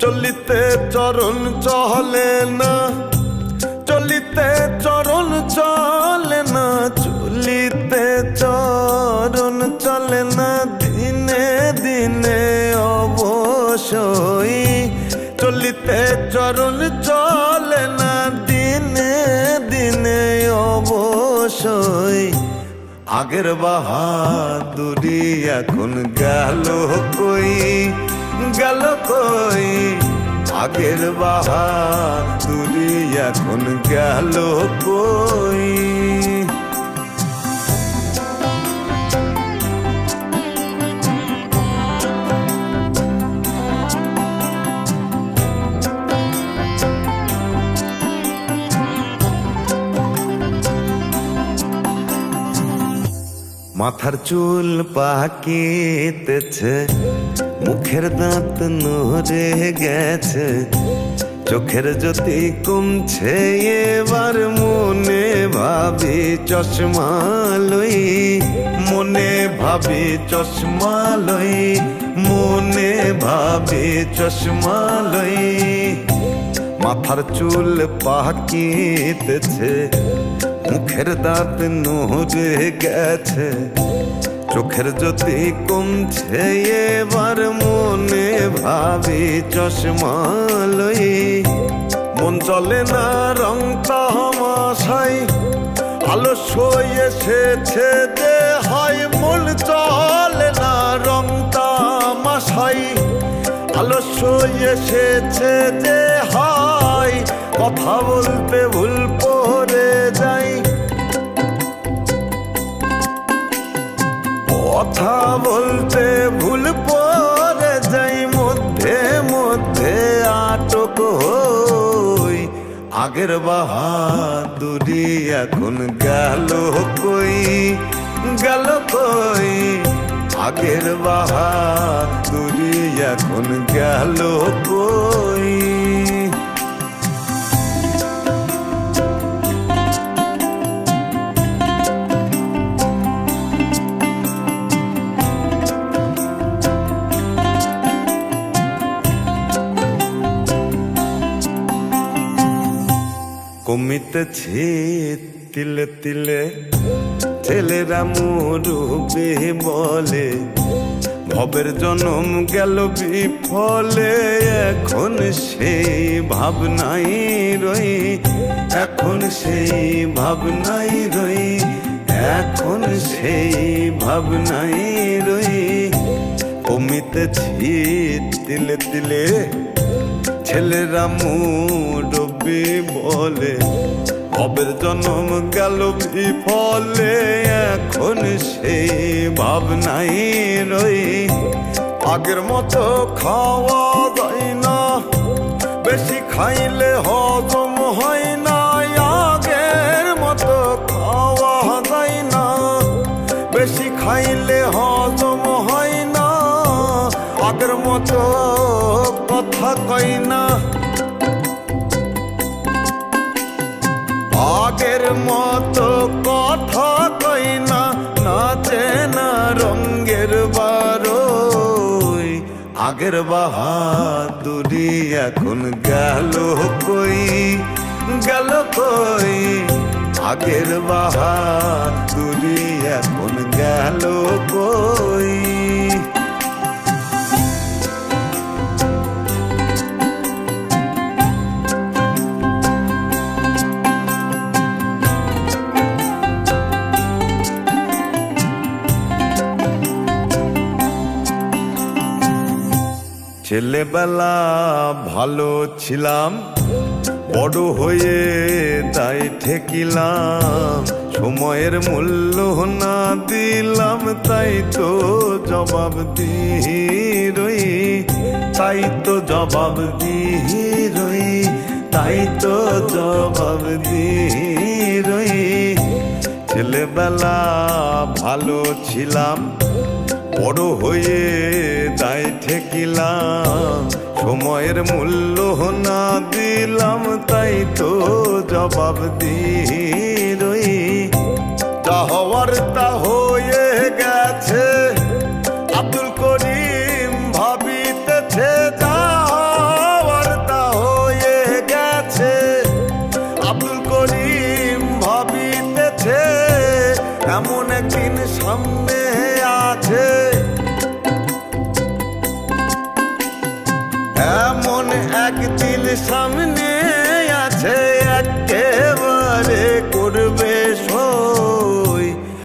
চলিতে চরণ চলে না, চলিতে চরণ চলে না, চলিতে চরণ চলে না, দিনে দিনে অবশ্যই চলিতে চরণ চলে না, দিনে দিনে অবশ্যই আগের বাহাদুরি এখন গেল কই, গেল কই আগের বাহাদুরি এখন গেল কই। মাথার চুল পাকিতেছে, মুখের দাঁত নড়ে গেছে, চোখের জ্যোতি কমছে, এবার মনে ভাবি চশমা লই, মনে ভাবি চশমা লই, মনে ভাবি চশমা লই। মাথার চুল পাকিতেছে, মুখের দাঁত নড়ে গেছে, চোখের জ্যোতি কমছে, এবার মনে ভাবি চশমা লই। মন চলে না রং তামাশাই, আলস্য এসেছে যে হয়, মন চলে না রং তামাশাই, আলস্য এসেছে যে হয়, কথা বলতে ভুল পড়ে যাই, কথা বলতে ভুল পড়ে যাই, মধ্যে মধ্যে আটক হই। আগের বাহাদুরি এখন গেল কই, গেল কই আগের বাহাদুরি এখন গেল কই। কমিতেছে তিলে তিলে ছেলেরা মুরুবে বলে, ভবের জনম গেল বিফলে, এখন সেই ভাবনাই রই, এখন সেই ভাবনাই রই, এখন সেই ভাবনাই রই। কমিতেছি তিলে তিলে ছেলেরা মুরুবে বলে, ভবের জনম গেল বিফলে, এখন সেই ভাবনাই রই। আগের মতো খাওয়া যায় না, বেশি খাইলে হজম হয় না, আগের মতো খাওয়া যায় না, বেশি খাইলে হজম হয় না, আগের মতো কথা কই না, আগের মতো কথা কই না, নাচে না রঙ্গের বারোই। আগের বাহাদুরি এখন গেল কই, গেল কই আগের বাহাদুরি এখন গেল কই। ছেলেবেলা ভালো ছিলাম, বড় হয়ে তাই ঠেকিলাম, সময়ের মূল্য না দিলাম, তাই তো জবাব দিই রই, তাই তো জবাব দিই রই, তাই তো জবাব দিই রই। ছেলেবেলা ভালো ছিলাম, বড় হয়ে তাই ঠেকিলাম, সময়ের মূল্য না দিলাম, তাই তো জবাব দিই রই। তা হওয়ার তা হয়ে গেছে, আব্দুল করিম ভাবিতেছে যা স্বামী